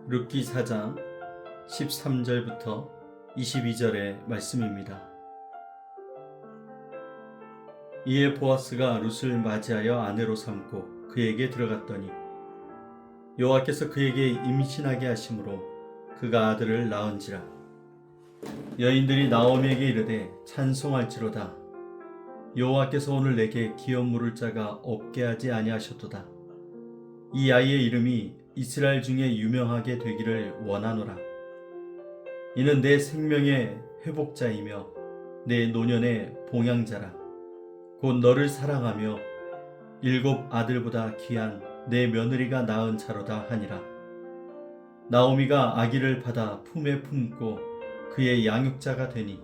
룻기 4장 13절부터 22절의 말씀입니다. 이에 보아스가 룻을 맞이하여 아내로 삼고 그에게 들어갔더니 여호와께서 그에게 임신하게 하심으로 그가 아들을 낳은지라. 여인들이 나오미에게 이르되 찬송할지로다. 여호와께서 오늘 내게 기업 물을 자가 없게 하지 아니하셨도다. 이 아이의 이름이 이스라엘 중에 유명하게 되기를 원하노라. 이는 내 생명의 회복자이며 내 노년의 봉양자라. 곧 너를 사랑하며 7 아들보다 귀한 내 며느리가 낳은 자로다 하니라. 나오미가 아기를 받아 품에 품고 그의 양육자가 되니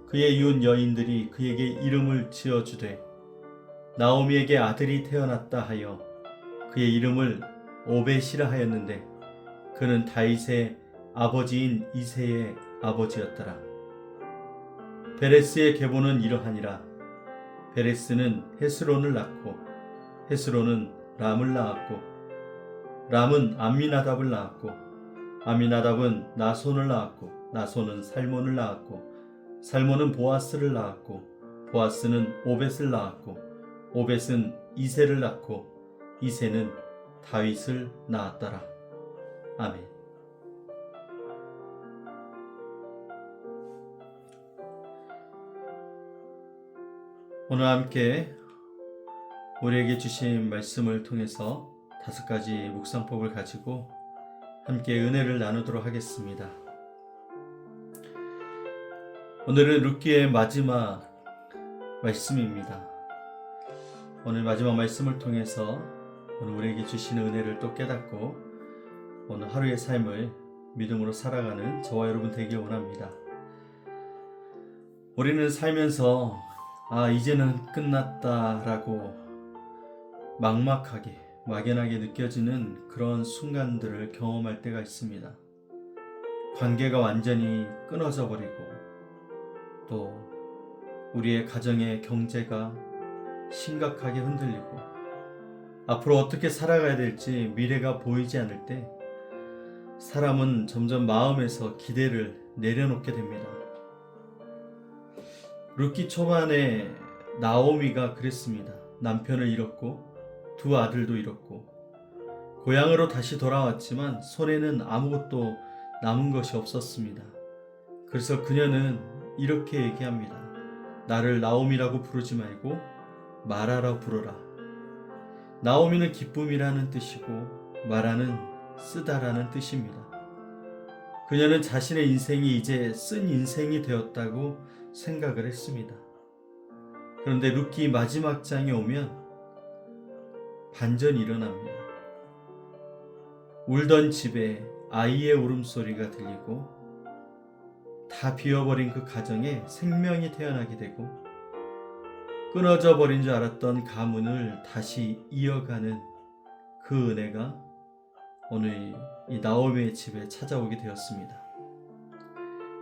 그의 이웃 여인들이 그에게 이름을 지어주되 나오미에게 아들이 태어났다 하여 그의 이름을 오벳이라 하였는데 그는 다윗의 아버지인 이새의 아버지였더라. 베레스의 계보는 이러하니라. 베레스는 헤스론을 낳고 헤스론은 람을 낳았고 람은 암미나답을 낳았고 암미나답은 나손을 낳았고 나손은 살몬을 낳았고 살몬은 보아스를 낳았고 보아스는 오벳을 낳았고 오벳은 이새를 낳고 이새는 다윗을 낳았더라. 아멘. 오늘 함께 우리에게 주신 말씀을 통해서 5가지 묵상법을 가지고 함께 은혜를 나누도록 하겠습니다. 오늘은 룻기의 마지막 말씀입니다. 오늘 마지막 말씀을 통해서 오늘 우리에게 주시는 은혜를 또 깨닫고 오늘 하루의 삶을 믿음으로 살아가는 저와 여러분 되길 원합니다. 우리는 살면서 이제는 끝났다라고 막막하게 막연하게 느껴지는 그런 순간들을 경험할 때가 있습니다. 관계가 완전히 끊어져 버리고 또 우리의 가정의 경제가 심각하게 흔들리고 앞으로 어떻게 살아가야 될지 미래가 보이지 않을 때 사람은 점점 마음에서 기대를 내려놓게 됩니다. 룻기 초반에 나오미가 그랬습니다. 남편을 잃었고 2 아들도 잃었고 고향으로 다시 돌아왔지만 손에는 아무것도 남은 것이 없었습니다. 그래서 그녀는 이렇게 얘기합니다. 나를 나오미라고 부르지 말고 마라라 부르라. 나오미는 기쁨이라는 뜻이고 마라는 쓰다라는 뜻입니다. 그녀는 자신의 인생이 이제 쓴 인생이 되었다고 생각을 했습니다. 그런데 룻기 마지막 장에 오면 반전이 일어납니다. 울던 집에 아이의 울음소리가 들리고 다 비어버린 그 가정에 생명이 태어나게 되고 끊어져 버린 줄 알았던 가문을 다시 이어가는 그 은혜가 오늘 이 나오미의 집에 찾아오게 되었습니다.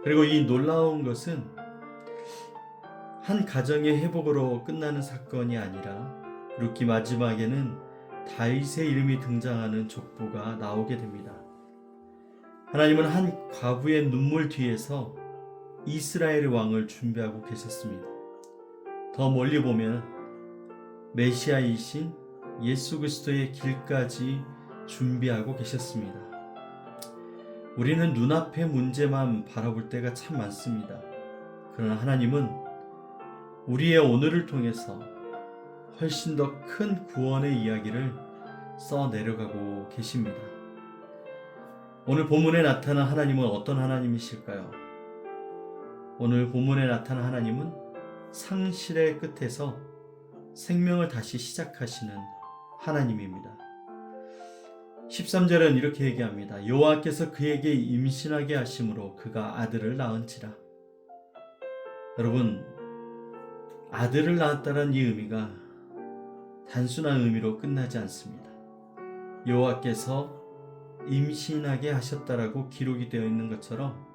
그리고 이 놀라운 것은 한 가정의 회복으로 끝나는 사건이 아니라 룻기 마지막에는 다윗의 이름이 등장하는 족보가 나오게 됩니다. 하나님은 한 과부의 눈물 뒤에서 이스라엘의 왕을 준비하고 계셨습니다. 더 멀리 보면 메시아이신 예수 그리스도의 길까지 준비하고 계셨습니다. 우리는 눈앞의 문제만 바라볼 때가 참 많습니다. 그러나 하나님은 우리의 오늘을 통해서 훨씬 더 큰 구원의 이야기를 써내려가고 계십니다. 오늘 본문에 나타난 하나님은 어떤 하나님이실까요? 오늘 본문에 나타난 하나님은 상실의 끝에서 생명을 다시 시작하시는 하나님입니다. 13절은 이렇게 얘기합니다. 여호와께서 그에게 임신하게 하심으로 그가 아들을 낳은지라. 여러분, 아들을 낳았다는 이 의미가 단순한 의미로 끝나지 않습니다. 여호와께서 임신하게 하셨다라고 기록이 되어 있는 것처럼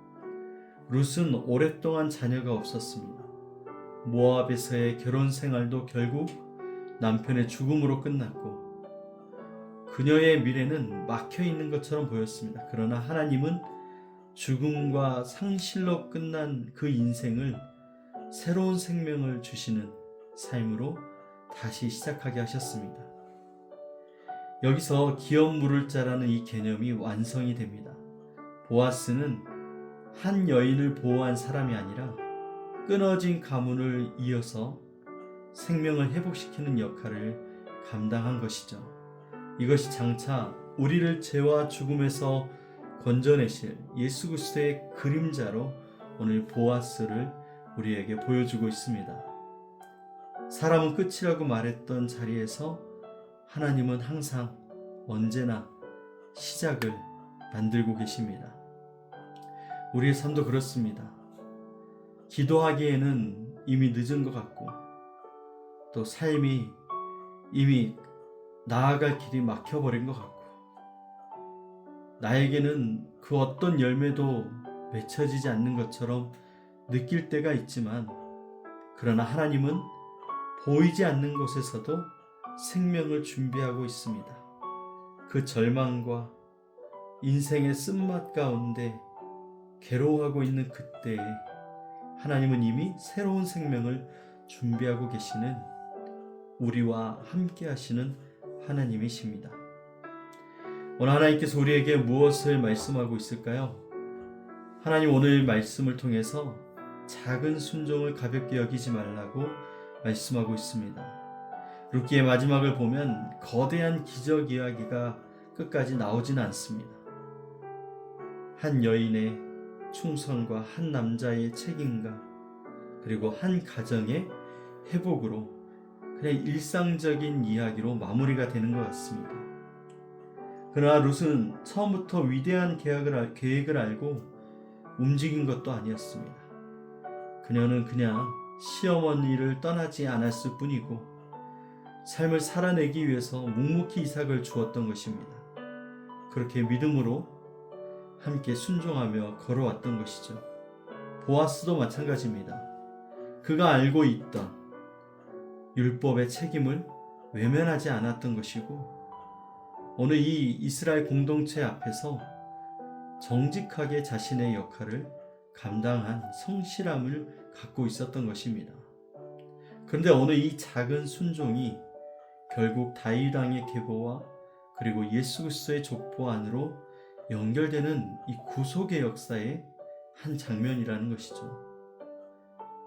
룻은 오랫동안 자녀가 없었습니다. 모압에서의 결혼 생활도 결국 남편의 죽음으로 끝났고 그녀의 미래는 막혀 있는 것처럼 보였습니다. 그러나 하나님은 죽음과 상실로 끝난 그 인생을 새로운 생명을 주시는 삶으로 다시 시작하게 하셨습니다. 여기서 기업 물을 자라는 이 개념이 완성이 됩니다. 보아스는 한 여인을 보호한 사람이 아니라 끊어진 가문을 이어서 생명을 회복시키는 역할을 감당한 것이죠. 이것이 장차 우리를 죄와 죽음에서 건져내실 예수 그리스도의 그림자로 오늘 보아스를 우리에게 보여주고 있습니다. 사람은 끝이라고 말했던 자리에서 하나님은 항상 언제나 시작을 만들고 계십니다. 우리의 삶도 그렇습니다. 기도하기에는 이미 늦은 것 같고 또 삶이 이미 나아갈 길이 막혀버린 것 같고 나에게는 그 어떤 열매도 맺혀지지 않는 것처럼 느낄 때가 있지만 그러나 하나님은 보이지 않는 곳에서도 생명을 준비하고 있습니다. 그 절망과 인생의 쓴맛 가운데 괴로워하고 있는 그때에 하나님은 이미 새로운 생명을 준비하고 계시는 우리와 함께 하시는 하나님이십니다. 오늘 하나님께서 우리에게 무엇을 말씀하고 있을까요? 하나님 오늘 말씀을 통해서 작은 순종을 가볍게 여기지 말라고 말씀하고 있습니다. 룻기의 마지막을 보면 거대한 기적 이야기가 끝까지 나오지는 않습니다. 한 여인의 충성과 한 남자의 책임과 그리고 한 가정의 회복으로 그냥 일상적인 이야기로 마무리가 되는 것 같습니다. 그러나 룻은 처음부터 위대한 계획을 알고 움직인 것도 아니었습니다. 그녀는 그냥 시어머니를 떠나지 않았을 뿐이고 삶을 살아내기 위해서 묵묵히 이삭을 주었던 것입니다. 그렇게 믿음으로 함께 순종하며 걸어왔던 것이죠. 보아스도 마찬가지입니다. 그가 알고 있던 율법의 책임을 외면하지 않았던 것이고 오늘 이 이스라엘 공동체 앞에서 정직하게 자신의 역할을 감당한 성실함을 갖고 있었던 것입니다. 그런데 오늘 이 작은 순종이 결국 다윗 왕의 계보와 그리고 예수 그리스도의 족보 안으로 연결되는 이 구속의 역사의 한 장면이라는 것이죠.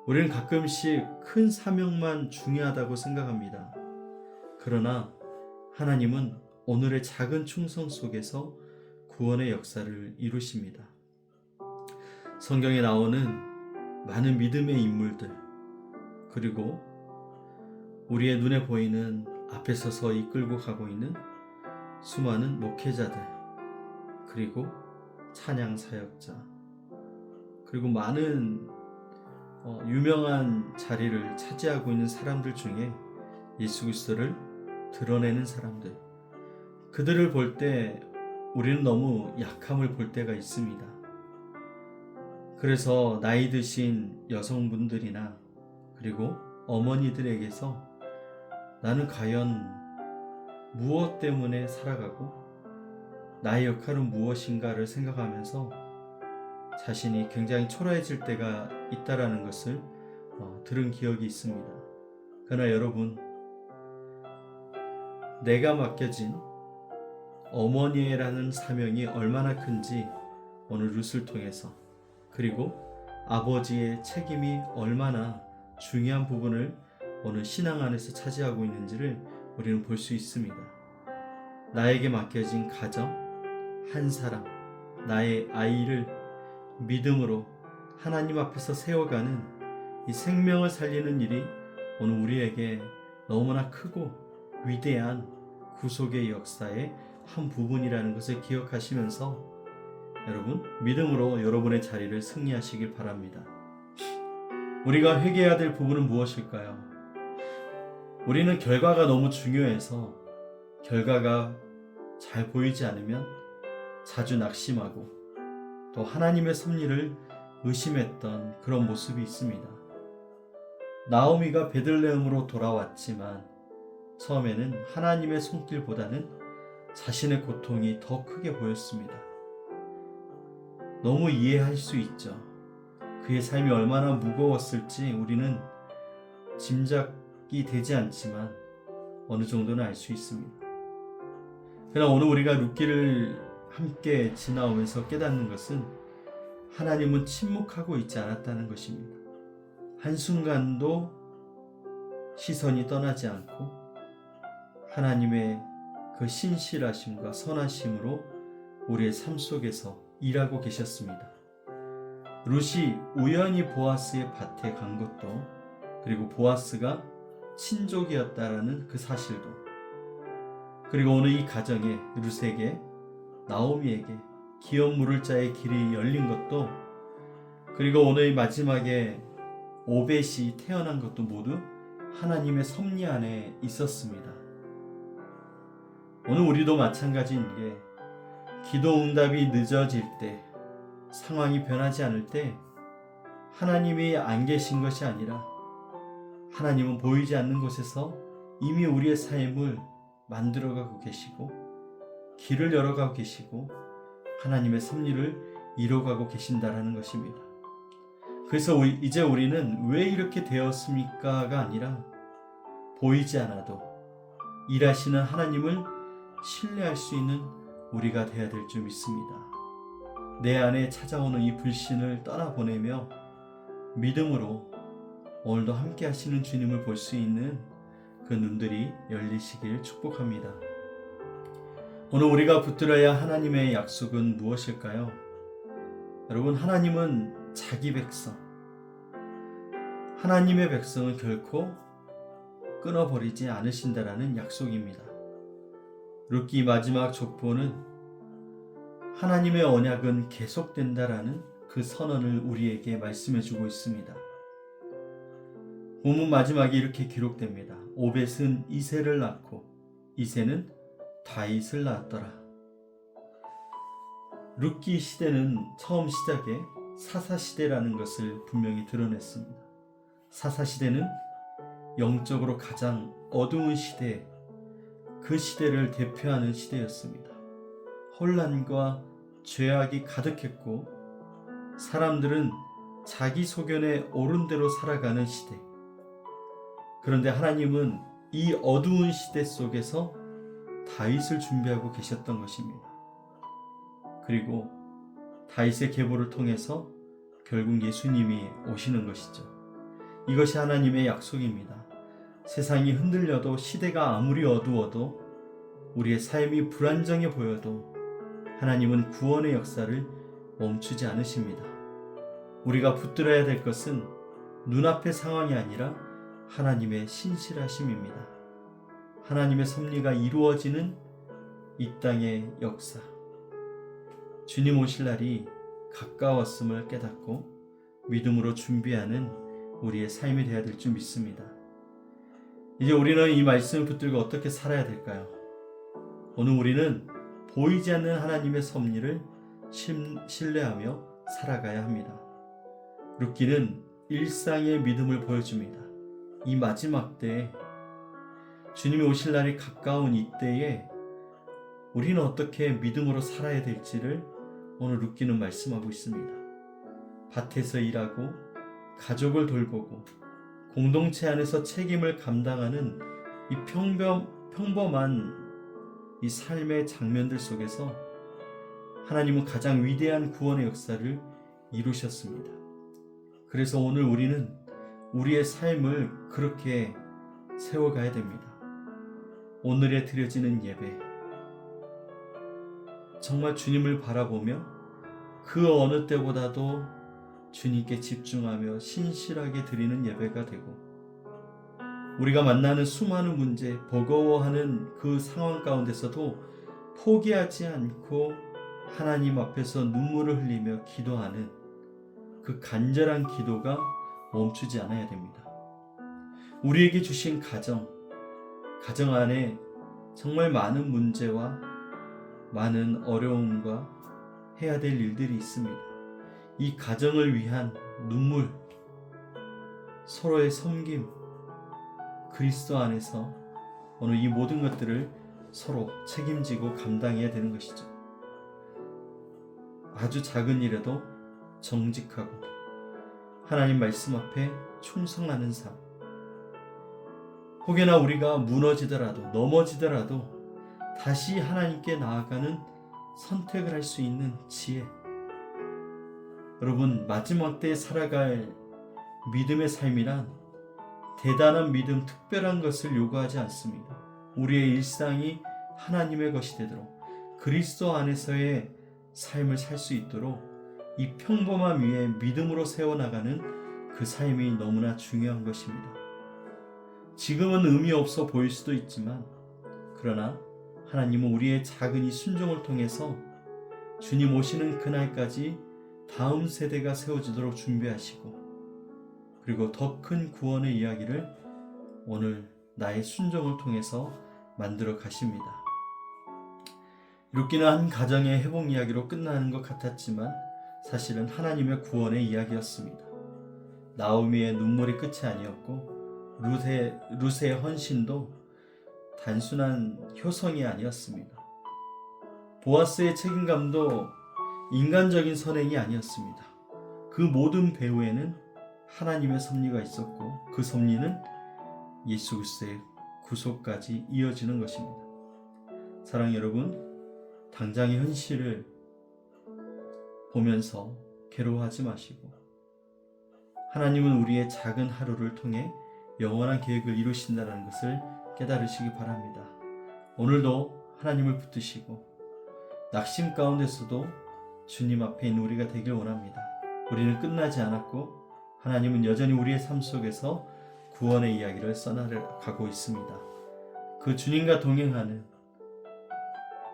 우리는 가끔씩 큰 사명만 중요하다고 생각합니다. 그러나 하나님은 오늘의 작은 충성 속에서 구원의 역사를 이루십니다. 성경에 나오는 많은 믿음의 인물들 그리고 우리의 눈에 보이는 앞에 서서 이끌고 가고 있는 수많은 목회자들 그리고 찬양 사역자 그리고 많은 유명한 자리를 차지하고 있는 사람들 중에 예수 그리스도를 드러내는 사람들 그들을 볼 때 우리는 너무 약함을 볼 때가 있습니다. 그래서 나이 드신 여성분들이나 그리고 어머니들에게서 나는 과연 무엇 때문에 살아가고 나의 역할은 무엇인가를 생각하면서 자신이 굉장히 초라해질 때가 있다라는 것을 들은 기억이 있습니다. 그러나 여러분, 내가 맡겨진 어머니라는 사명이 얼마나 큰지 오늘 룻을 통해서 그리고 아버지의 책임이 얼마나 중요한 부분을 오늘 신앙 안에서 차지하고 있는지를 우리는 볼 수 있습니다. 나에게 맡겨진 가정, 한 사람, 나의 아이를 믿음으로 하나님 앞에서 세워가는 이 생명을 살리는 일이 오늘 우리에게 너무나 크고 위대한 구속의 역사의 한 부분이라는 것을 기억하시면서 여러분 믿음으로 여러분의 자리를 승리하시길 바랍니다. 우리가 회개해야 될 부분은 무엇일까요? 우리는 결과가 너무 중요해서 결과가 잘 보이지 않으면 자주 낙심하고 또 하나님의 섭리를 의심했던 그런 모습이 있습니다. 나오미가 베들레헴으로 돌아왔지만 처음에는 하나님의 손길보다는 자신의 고통이 더 크게 보였습니다. 너무 이해할 수 있죠. 그의 삶이 얼마나 무거웠을지 우리는 짐작이 되지 않지만 어느 정도는 알 수 있습니다. 그러나 오늘 우리가 룻기를 함께 지나오면서 깨닫는 것은 하나님은 침묵하고 있지 않았다는 것입니다. 한순간도 시선이 떠나지 않고 하나님의 그 신실하심과 선하심으로 우리의 삶 속에서 일하고 계셨습니다. 룻이 우연히 보아스의 밭에 간 것도, 그리고 보아스가 친족이었다라는 그 사실도, 그리고 오늘 이 가정에 룻에게, 나오미에게 기업 물을 자의 길이 열린 것도, 그리고 오늘 마지막에 오벳이 태어난 것도 모두 하나님의 섭리 안에 있었습니다. 오늘 우리도 마찬가지인 게, 기도 응답이 늦어질 때, 상황이 변하지 않을 때 하나님이 안 계신 것이 아니라 하나님은 보이지 않는 곳에서 이미 우리의 삶을 만들어가고 계시고 길을 열어가고 계시고 하나님의 섭리를 이뤄가고 계신다라는 것입니다. 그래서 이제 우리는 왜 이렇게 되었습니까가 아니라 보이지 않아도 일하시는 하나님을 신뢰할 수 있는 우리가 되어야 될 줄 믿습니다. 내 안에 찾아오는 이 불신을 떠나보내며 믿음으로 오늘도 함께 하시는 주님을 볼 수 있는 그 눈들이 열리시길 축복합니다. 오늘 우리가 붙들어야 하나님의 약속은 무엇일까요? 여러분, 하나님은 자기 백성, 하나님의 백성을 결코 끊어버리지 않으신다라는 약속입니다. 룻기 마지막 족보는 하나님의 언약은 계속된다라는 그 선언을 우리에게 말씀해주고 있습니다. 본문 마지막에 이렇게 기록됩니다. 오벳은 이새를 낳고 이새는 다윗을 낳았더라. 룻기 시대는 처음 시작에 사사시대라는 것을 분명히 드러냈습니다. 사사시대는 영적으로 가장 어두운 시대, 그 시대를 대표하는 시대였습니다. 혼란과 죄악이 가득했고 사람들은 자기 소견에 옳은 대로 살아가는 시대. 그런데 하나님은 이 어두운 시대 속에서 다윗을 준비하고 계셨던 것입니다. 그리고 다윗의 계보를 통해서 결국 예수님이 오시는 것이죠. 이것이 하나님의 약속입니다. 세상이 흔들려도, 시대가 아무리 어두워도, 우리의 삶이 불안정해 보여도 하나님은 구원의 역사를 멈추지 않으십니다. 우리가 붙들어야 될 것은 눈앞의 상황이 아니라 하나님의 신실하심입니다. 하나님의 섭리가 이루어지는 이 땅의 역사, 주님 오실 날이 가까웠음을 깨닫고 믿음으로 준비하는 우리의 삶이 되어야 될 줄 믿습니다. 이제 우리는 이 말씀을 붙들고 어떻게 살아야 될까요? 오늘 우리는 보이지 않는 하나님의 섭리를 신뢰하며 살아가야 합니다. 룻기는 일상의 믿음을 보여줍니다. 이 마지막 때에, 주님이 오실 날이 가까운 이때에 우리는 어떻게 믿음으로 살아야 될지를 오늘 룻기는 말씀하고 있습니다. 밭에서 일하고 가족을 돌보고 공동체 안에서 책임을 감당하는 이 평범한 이 삶의 장면들 속에서 하나님은 가장 위대한 구원의 역사를 이루셨습니다. 그래서 오늘 우리는 우리의 삶을 그렇게 세워가야 됩니다. 오늘에 드려지는 예배, 정말 주님을 바라보며 그 어느 때보다도 주님께 집중하며 신실하게 드리는 예배가 되고, 우리가 만나는 수많은 문제, 버거워하는 그 상황 가운데서도 포기하지 않고 하나님 앞에서 눈물을 흘리며 기도하는 그 간절한 기도가 멈추지 않아야 됩니다. 우리에게 주신 가정 안에 정말 많은 문제와 많은 어려움과 해야 될 일들이 있습니다. 이 가정을 위한 눈물, 서로의 섬김, 그리스도 안에서 오늘 이 모든 것들을 서로 책임지고 감당해야 되는 것이죠. 아주 작은 일에도 정직하고 하나님 말씀 앞에 충성하는 삶. 혹여나 우리가 무너지더라도 넘어지더라도 다시 하나님께 나아가는 선택을 할 수 있는 지혜. 여러분, 마지막 때에 살아갈 믿음의 삶이란 대단한 믿음, 특별한 것을 요구하지 않습니다. 우리의 일상이 하나님의 것이 되도록 그리스도 안에서의 삶을 살 수 있도록 이 평범함 위에 믿음으로 세워나가는 그 삶이 너무나 중요한 것입니다. 지금은 의미 없어 보일 수도 있지만 그러나 하나님은 우리의 작은 이 순종을 통해서 주님 오시는 그날까지 다음 세대가 세워지도록 준비하시고 그리고 더 큰 구원의 이야기를 오늘 나의 순종을 통해서 만들어 가십니다. 룻기는 한 가정의 회복 이야기로 끝나는 것 같았지만 사실은 하나님의 구원의 이야기였습니다. 나오미의 눈물이 끝이 아니었고 룻의 헌신도 단순한 효성이 아니었습니다. 보아스의 책임감도 인간적인 선행이 아니었습니다. 그 모든 배후에는 하나님의 섭리가 있었고 그 섭리는 예수 그리스도의 구속까지 이어지는 것입니다. 사랑하는 여러분, 당장의 현실을 보면서 괴로워하지 마시고 하나님은 우리의 작은 하루를 통해 영원한 계획을 이루신다는 것을 깨달으시기 바랍니다. 오늘도 하나님을 붙드시고 낙심 가운데서도 주님 앞에 있는 우리가 되길 원합니다. 우리는 끝나지 않았고 하나님은 여전히 우리의 삶 속에서 구원의 이야기를 써나가고 있습니다. 그 주님과 동행하는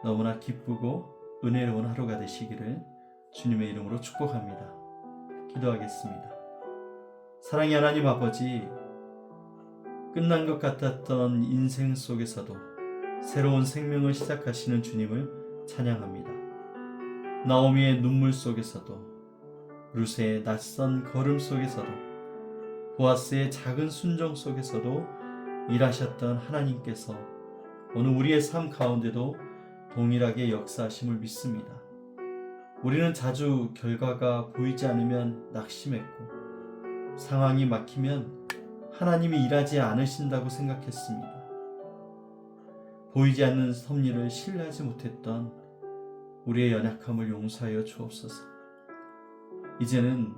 너무나 기쁘고 은혜로운 하루가 되시기를 주님의 이름으로 축복합니다. 기도하겠습니다. 사랑의 하나님 아버지, 끝난 것 같았던 인생 속에서도 새로운 생명을 시작하시는 주님을 찬양합니다. 나오미의 눈물 속에서도 룻의 낯선 걸음 속에서도 보아스의 작은 순종 속에서도 일하셨던 하나님께서 오늘 우리의 삶 가운데도 동일하게 역사하심을 믿습니다. 우리는 자주 결과가 보이지 않으면 낙심했고 상황이 막히면 하나님이 일하지 않으신다고 생각했습니다. 보이지 않는 섭리를 신뢰하지 못했던 우리의 연약함을 용서하여 주옵소서. 이제는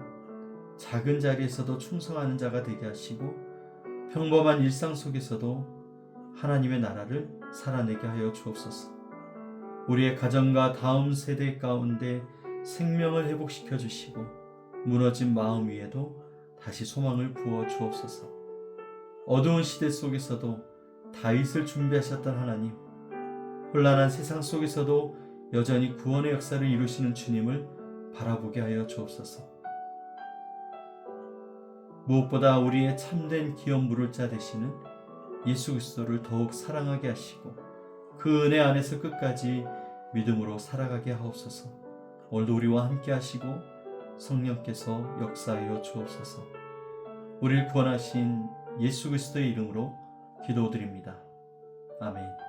작은 자리에서도 충성하는 자가 되게 하시고 평범한 일상 속에서도 하나님의 나라를 살아내게 하여 주옵소서. 우리의 가정과 다음 세대 가운데 생명을 회복시켜 주시고 무너진 마음 위에도 다시 소망을 부어 주옵소서. 어두운 시대 속에서도 다윗을 준비하셨던 하나님, 혼란한 세상 속에서도 여전히 구원의 역사를 이루시는 주님을 바라보게 하여 주옵소서. 무엇보다 우리의 참된 기업 물을 자 되시는 예수 그리스도를 더욱 사랑하게 하시고 그 은혜 안에서 끝까지 믿음으로 살아가게 하옵소서. 오늘도 우리와 함께 하시고 성령께서 역사하여 주옵소서. 우리를 구원하신 예수 그리스도의 이름으로 기도드립니다. 아멘.